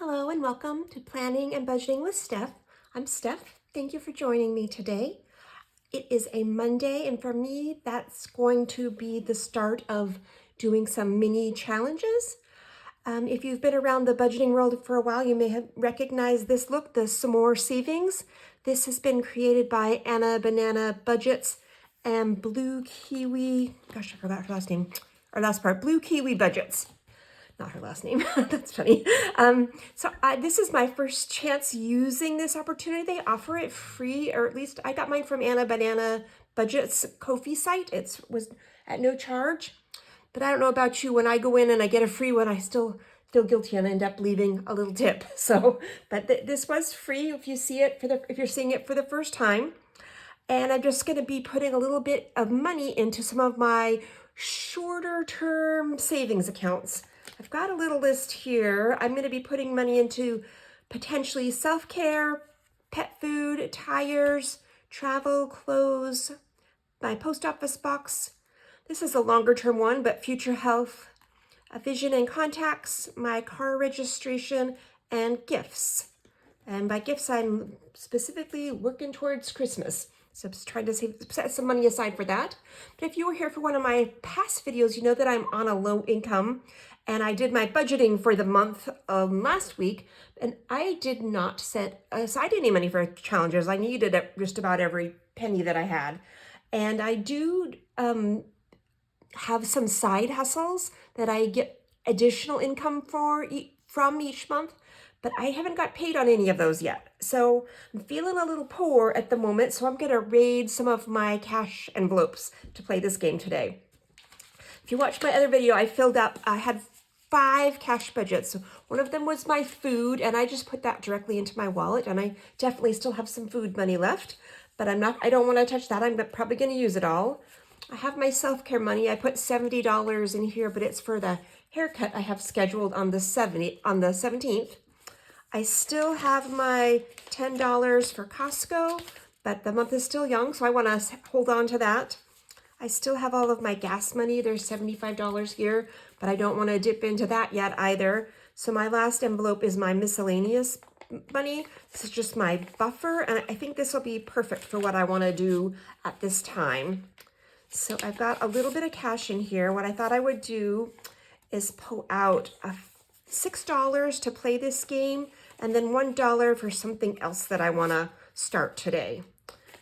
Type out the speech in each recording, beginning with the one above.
Hello and welcome to Planning and Budgeting with Steph. I'm Steph. Thank you for joining me today. It is a Monday, and for me, that's going to be the start of doing some mini challenges. If you've been around the budgeting world for a while, you may have recognized this look, the Some More Savings. This has been created by Anna Banana Budgets and Blue Kiwi, gosh, I forgot her last name, or last part, Blue Kiwi Budgets. Not her last name. That's funny. This is my first chance using this opportunity. They offer it free, or at least I got mine from Anna Banana Budget's Ko-fi site. It was at no charge. But I don't know about you. When I go in and I get a free one, I still feel guilty and end up leaving a little tip. This was free if you see it if you're seeing it for the first time. And I'm just going to be putting a little bit of money into some of my shorter term savings accounts. I've got a little list here. I'm going to be putting money into potentially self-care, pet food, tires, travel, clothes, my post office box. This is a longer term one, but future health, vision and contacts, my car registration, and gifts. And by gifts, I'm specifically working towards Christmas. So I'm just trying to set some money aside for that. But if you were here for one of my past videos, you know that I'm on a low income and I did my budgeting for the month last week, and I did not set aside any money for challenges. I needed just about every penny that I had. And I do have some side hustles that I get additional income from each month, but I haven't got paid on any of those yet. So I'm feeling a little poor at the moment, so I'm gonna raid some of my cash envelopes to play this game today. If you watched my other video, I had 5 cash budgets. So one of them was my food, and I just put that directly into my wallet, and I definitely still have some food money left, but I don't want to touch that. I'm probably going to use it all. I have my self-care money. I put $70 in here, but it's for the haircut I have scheduled on the 17th. I still have my $10 for Costco, but the month is still young, so I want to hold on to that. I still have all of my gas money. There's $75 here, but I don't want to dip into that yet either. So my last envelope is my miscellaneous money. This is just my buffer, and I think this will be perfect for what I want to do at this time. So I've got a little bit of cash in here. What I thought I would do is pull out $6 to play this game, and then $1 for something else that I want to start today.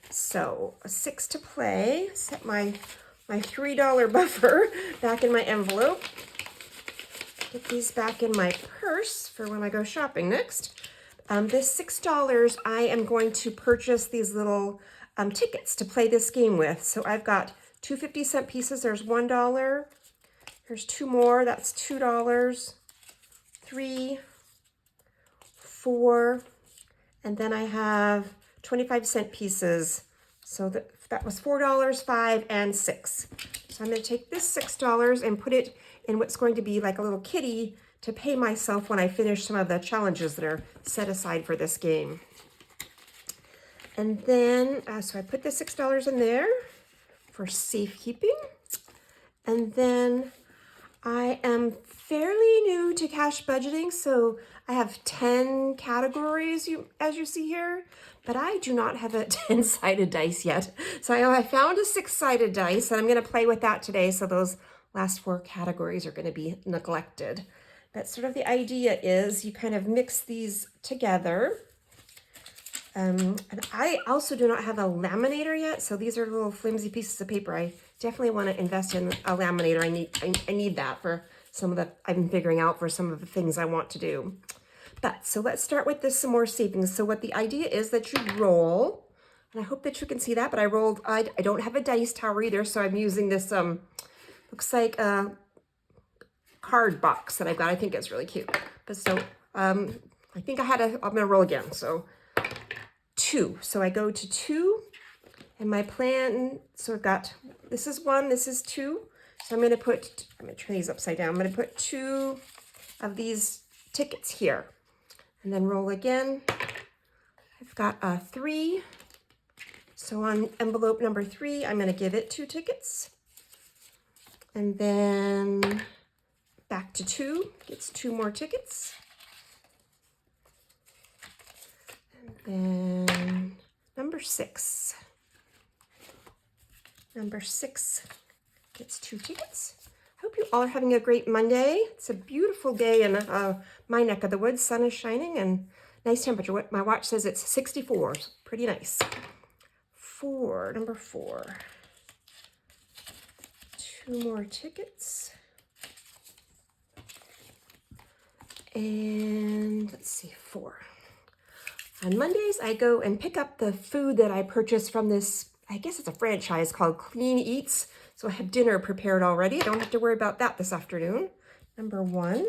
So $6 to play. Set my $3 buffer back in my envelope. Get these back in my purse for when I go shopping next. This $6, I am going to purchase these little tickets to play this game with. So I've got 2 50-cent pieces. There's $1. There's 2 more. That's $2. 3, 4, and then I have 25-cent pieces. So that was $4, $5, and $6. So I'm going to take this $6 and put it in what's going to be like a little kitty to pay myself when I finish some of the challenges that are set aside for this game. And then, so I put the $6 in there for safekeeping. And then I am fairly new to cash budgeting, so I have 10 categories, as you see here, but I do not have a 10-sided dice yet. So I found a 6-sided dice, and I'm going to play with that today, so those last 4 categories are going to be neglected. But sort of the idea is you kind of mix these together. And I also do not have a laminator yet, so these are little flimsy pieces of paper. I definitely want to invest in a laminator. I need that for some of the, I'm figuring out for some of the things I want to do. But so let's start with this Some More Savings. So what the idea is that you roll, and I hope that you can see that, but I don't have a dice tower either, so I'm using this, looks like a card box that I've got. I think it's really cute. But so, I think I'm going to roll again. So 2. So I go to 2, and my plan, so I've got, this is 1, this is 2. So I'm going to turn these upside down. I'm going to put 2 of these tickets here, and then roll again. I've got a 3. So on envelope number 3, I'm going to give it 2 tickets. And then back to 2, gets 2 more tickets. And number 6. Number 6 gets 2 tickets. I hope you all are having a great Monday. It's a beautiful day in my neck of the woods. Sun is shining and nice temperature. My watch says it's 64. So pretty nice. Number 4. 2 more tickets. And let's see, 4. On Mondays, I go and pick up the food that I purchased from this, I guess it's a franchise called Clean Eats. So I have dinner prepared already. I don't have to worry about that this afternoon. Number 1.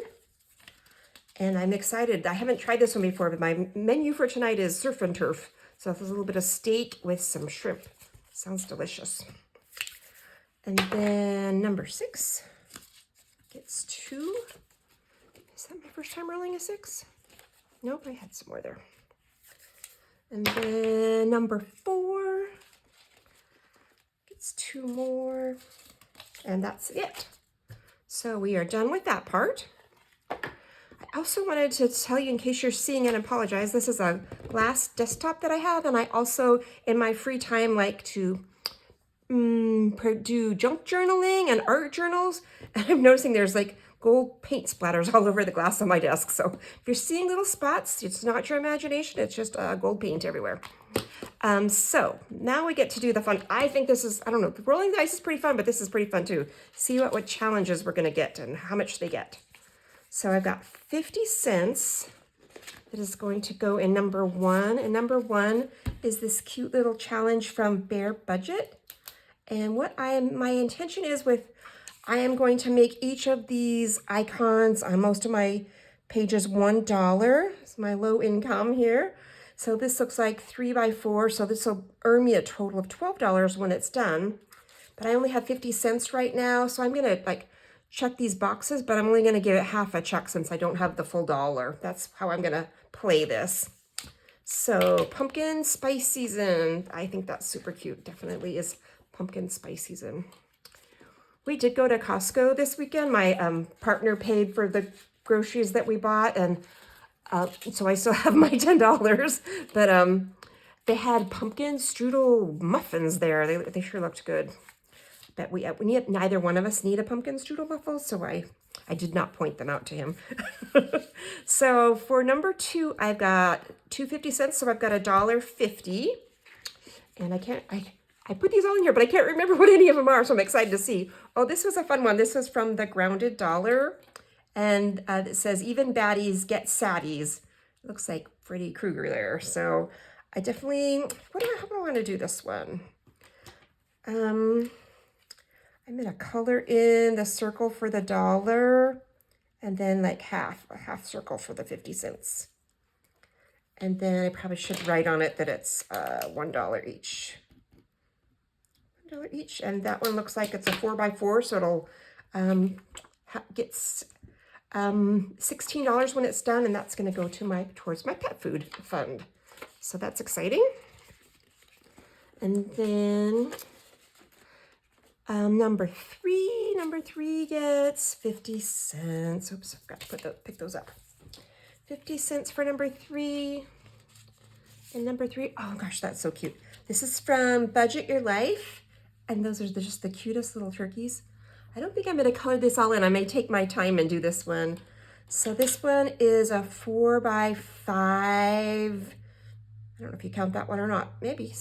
And I'm excited. I haven't tried this one before, but my menu for tonight is surf and turf. So there's a little bit of steak with some shrimp. Sounds delicious. And then number 6 gets 2. Is that my first time rolling a 6? Nope, I had some more there. And then number 4 gets 2 more. And that's it. So we are done with that part. I also wanted to tell you, in case you're seeing and apologize, this is a glass desktop that I have, and I also, in my free time, like to do junk journaling and art journals, and I'm noticing there's like gold paint splatters all over the glass on my desk. So if you're seeing little spots, it's not your imagination, it's just gold paint everywhere. So now we get to do the fun. I think this is, I don't know, rolling the dice is pretty fun, but this is pretty fun too. See what challenges we're gonna get and how much they get. So I've got 50 cents that is going to go in number 1. And number 1 is this cute little challenge from BOUET Budget. And what my intention is I am going to make each of these icons on most of my pages $1. It's my low income here. So this looks like 3 by 4. So this will earn me a total of $12 when it's done. But I only have 50 cents right now. So I'm going to check these boxes, but I'm only going to give it half a check since I don't have the full $1. That's how I'm going to play this. So pumpkin spice season. I think that's super cute. Definitely is pumpkin spice season. We did go to Costco this weekend. My partner paid for the groceries that we bought, and so I still have my $10. But they had pumpkin strudel muffins there. They sure looked good. But neither one of us need a pumpkin strudel muffin, so I did not point them out to him. So for number 2, I've got 2.50 cents, so I've got $1.50. And I put these all in here, but I can't remember what any of them are, so I'm excited to see. Oh, this was a fun one. This was from the Grounded Dollar, and it says, even baddies get saddies. It looks like Freddy Krueger there. So I definitely, how do I want to do this one? I'm going to color in the circle for the $1 and then like a half circle for the 50 cents. And then I probably should write on it that it's $1 each. $1 each. And that one looks like it's a 4 by 4, so it'll get $16 when it's done, and that's going to go to towards my pet food fund. So that's exciting. And then number 3 gets 50 cents. Oops, I forgot to pick those up. 50 cents for number 3. And number 3, oh gosh, that's so cute. This is from Budget Your Life. And those are just the cutest little turkeys. I don't think I'm going to color this all in. I may take my time and do this one. So this one is a 4 by 5. I don't know if you count that one or not. Maybe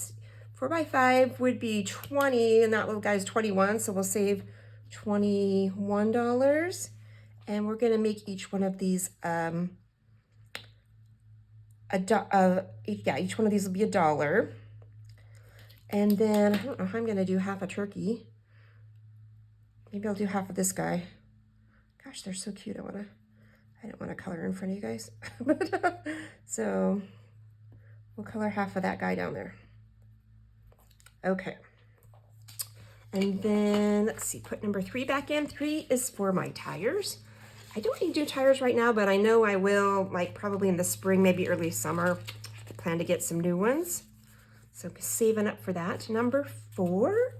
4 by 5 would be 20, and that little guy's 21. So we'll save $21. And we're going to make each one of these each one of these will be $1. And then I don't know how I'm going to do half a turkey. Maybe I'll do half of this guy. Gosh, they're so cute. I don't want to color in front of you guys. So we'll color half of that guy down there. Okay. And then let's see, put number 3 back in. 3 is for my tires. I don't need to do tires right now, but I know I will, like probably in the spring, maybe early summer. I plan to get some new ones. So saving up for that. Number 4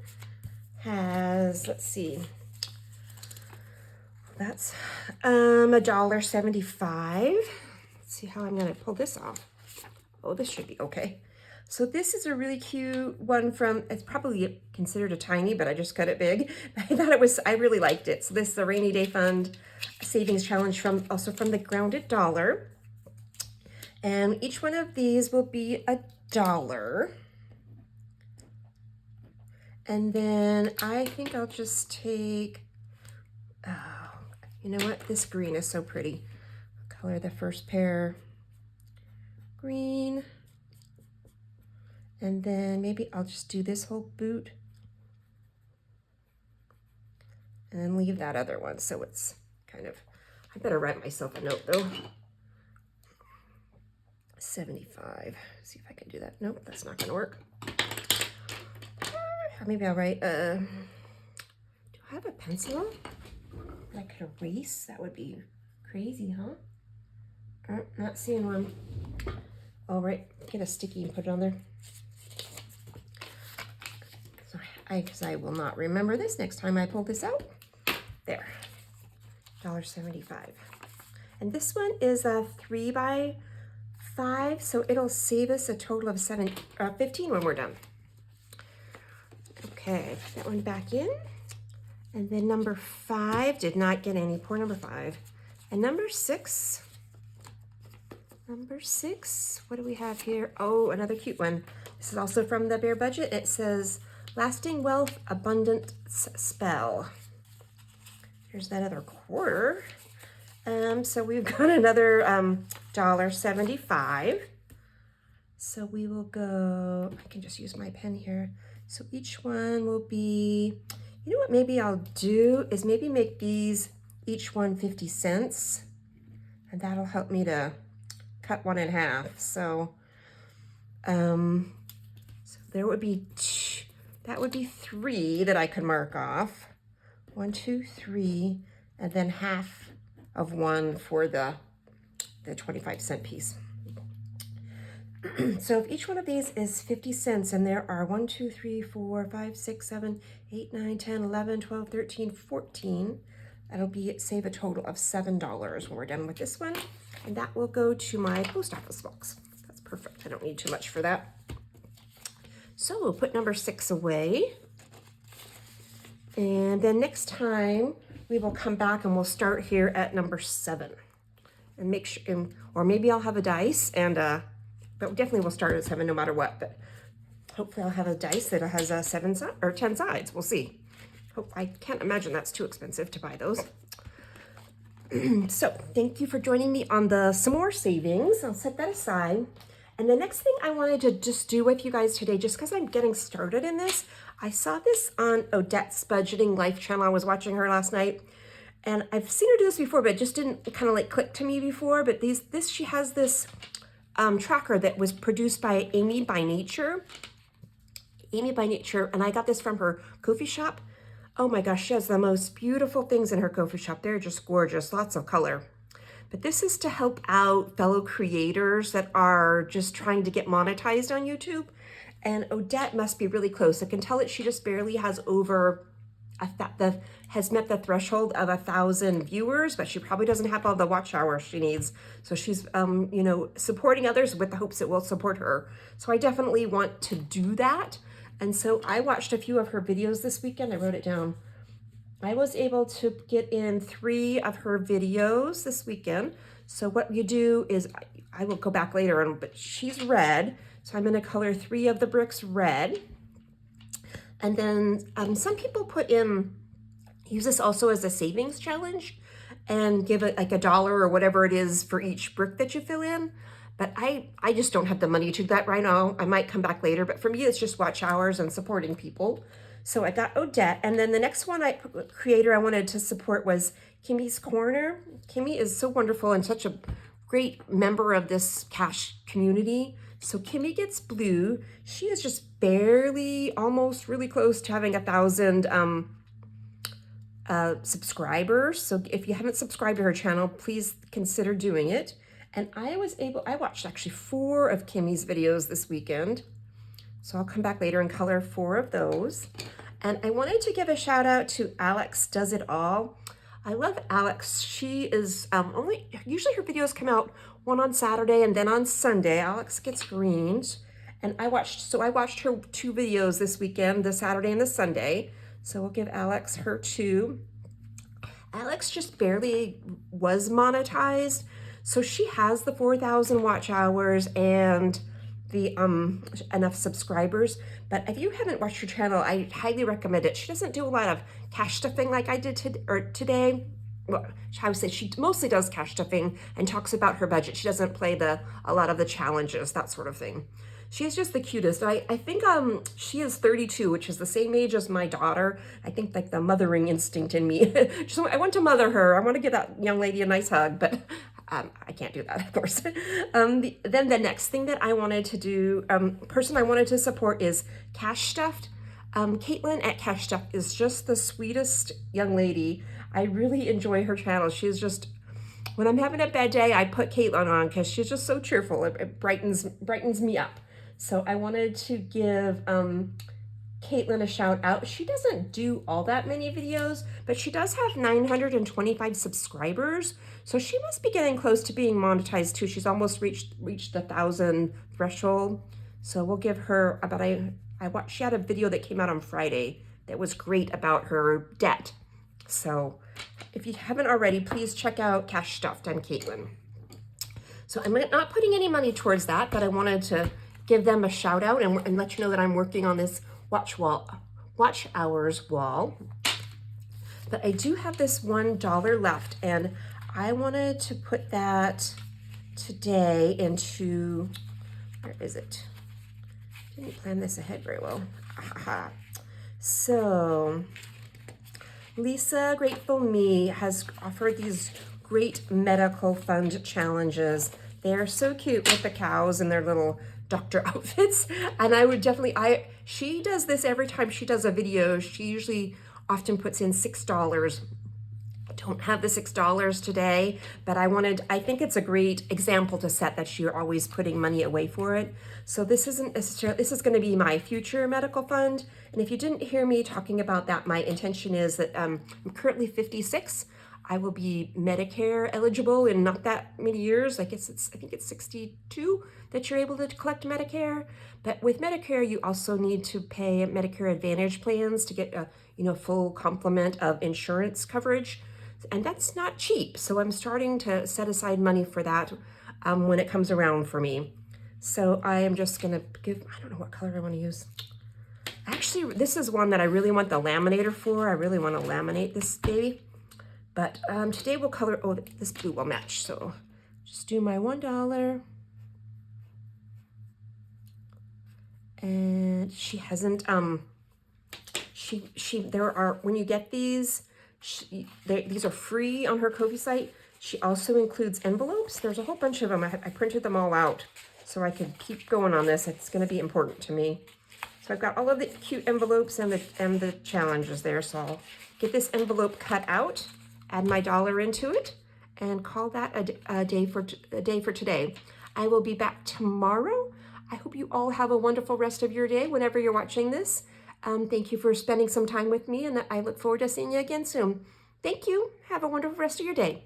has, let's see, that's $1.75. Let's see how I'm going to pull this off. Oh, this should be okay. So this is a really cute one from, it's probably considered a tiny, but I just cut it big. I really liked it. So this is a rainy day fund savings challenge also from the Grounded Dollar. And each one of these will be $1. And then I think I'll just take, oh, you know what? This green is so pretty. Color the first pair green. And then maybe I'll just do this whole boot and then leave that other one. So it's kind of, I better write myself a note though. 75. See if I can do that. Nope, that's not gonna work. Or maybe I'll write, do I have a pencil that I could erase? That would be crazy, huh? Not seeing one. All right, get a sticky and put it on there. Because I will not remember this next time I pull this out. There, $1.75. And this one is a 3x5, so it'll save us a total of 15 when we're done. Okay, put that one back in. And then number 5 did not get any, poor number 5. And number 6, what do we have here? Oh, another cute one. This is also from the Bear Budget. It says, Lasting Wealth Abundance Spell. Here's that other quarter. So we've got another $1.75. So we will go, I can just use my pen here. So each one will be, you know what maybe I'll do is maybe make these each one 50 cents. And that'll help me to cut one in half. So, so there would be that would be 3 that I could mark off. 1, 2, 3, and then half of one for the 25-cent piece. So if each one of these is 50 cents, and there are 1, 2, 3, 4, 5, 6, 7, 8, 9, 10, 11, 12, 13, 14, that'll save a total of $7 when we're done with this one. And that will go to my post office box. That's perfect. I don't need too much for that. So we'll put number 6 away. And then next time we will come back and we'll start here at number 7 and make sure, or maybe I'll have a dice but definitely we'll start at 7 no matter what. But hopefully I'll have a dice that has 7 or 10 sides. We'll see. I can't imagine that's too expensive to buy those. So thank you for joining me on the some more savings. I'll set that aside. And the next thing I wanted to just do with you guys today, just because I'm getting started in this, I saw this on Odette's Budgeting Life channel. I was watching her last night, and I've seen her do this before, but it just didn't kind of like click to me before. But she has this tracker that was produced by Amy by Nature. And I got this from her coffee shop. Oh my gosh, she has the most beautiful things in her coffee shop. They're just gorgeous, lots of color. But this is to help out fellow creators that are just trying to get monetized on YouTube. And Odette must be really close. I can tell that she just barely has has met the threshold of 1,000 viewers, but she probably doesn't have all the watch hours she needs. So she's, you know, supporting others with the hopes it will support her. So I definitely want to do that. And so I watched a few of her videos this weekend. I wrote it down. I was able to get in 3 of her videos this weekend. So what you do is, I will go back later on, but she's red. So I'm gonna color 3 of the bricks red. And then some people use this also as a savings challenge and give it like $1 or whatever it is for each brick that you fill in. But I just don't have the money to do that right now. I might come back later, but for me, it's just watch hours and supporting people. So I got Odette, and then the next creator I wanted to support was Kimmy's Corner. Kimmy is so wonderful and such a great member of this cash community. So Kimmy Gets Blue. She is just barely, almost really close to having 1,000 subscribers. So if you haven't subscribed to her channel, please consider doing it. And I watched actually 4 of Kimmy's videos this weekend. So I'll come back later and color 4 of those. And I wanted to give a shout out to Alex Does It All. I love Alex. She is usually her videos come out one on Saturday and then on Sunday. Alex gets greens. And I watched her 2 videos this weekend, the Saturday and the Sunday. So we'll give Alex her 2. Alex just barely was monetized. So she has the 4,000 watch hours and the enough subscribers. But if you haven't watched her channel, I highly recommend it. She doesn't do a lot of cash stuffing like I did today. Well, I would say she mostly does cash stuffing and talks about her budget. She doesn't play a lot of the challenges, that sort of thing. She's just the cutest. I think she is 32, which is the same age as my daughter. I think like the mothering instinct in me. I want to mother her. I want to give that young lady a nice hug, but I can't do that, of course. Then the next thing that I wanted to do, person I wanted to support is Cash Stuffed. Caitlin at Cash Stuffed is just the sweetest young lady. I really enjoy her channel. She's just, when I'm having a bad day, I put Caitlin on because she's just so cheerful. It brightens me up. So I wanted to give Caitlin a shout out. She doesn't do all that many videos, but she does have 925 subscribers. So she must be getting close to being monetized too. She's almost reached the 1,000 threshold. So we'll give her about she had a video that came out on Friday that was great about her debt. So if you haven't already, please check out Cash Stuffed on Caitlin. So I'm not putting any money towards that, but I wanted to give them a shout out and let you know that I'm working on this watch hours wall. But I do have this $1 left, and I wanted to put that today into, where is it? Didn't plan this ahead very well. Aha. So Lisa Grateful Me has offered these great medical fund challenges. They are so cute with the cows and their little doctor outfits. And I would definitely, she does this every time she does a video. She usually often puts in $6. I don't have the $6 today, but I think it's a great example to set that you're always putting money away for it. So this isn't necessarily, this is going to be my future medical fund. And if you didn't hear me talking about that, my intention is that I'm currently 56. I will be Medicare eligible in not that many years. I think it's 62 that you're able to collect Medicare. But with Medicare, you also need to pay Medicare Advantage plans to get a full complement of insurance coverage. And that's not cheap. So I'm starting to set aside money for that when it comes around for me. So I am just gonna I don't know what color I want to use. Actually, this is one that I really want the laminator for. I really want to laminate this baby. But today we'll color, this blue will match. So just do my $1. And she hasn't, when you get these, these are free on her Ko-fi site. She also includes envelopes. There's a whole bunch of them. I printed them all out so I could keep going on this. It's going to be important to me. So I've got all of the cute envelopes and the challenges there. So I'll get this envelope cut out, add my $1 into it, and call that a day for today. I will be back tomorrow. I hope you all have a wonderful rest of your day whenever you're watching this. Thank you for spending some time with me, and I look forward to seeing you again soon. Thank you. Have a wonderful rest of your day.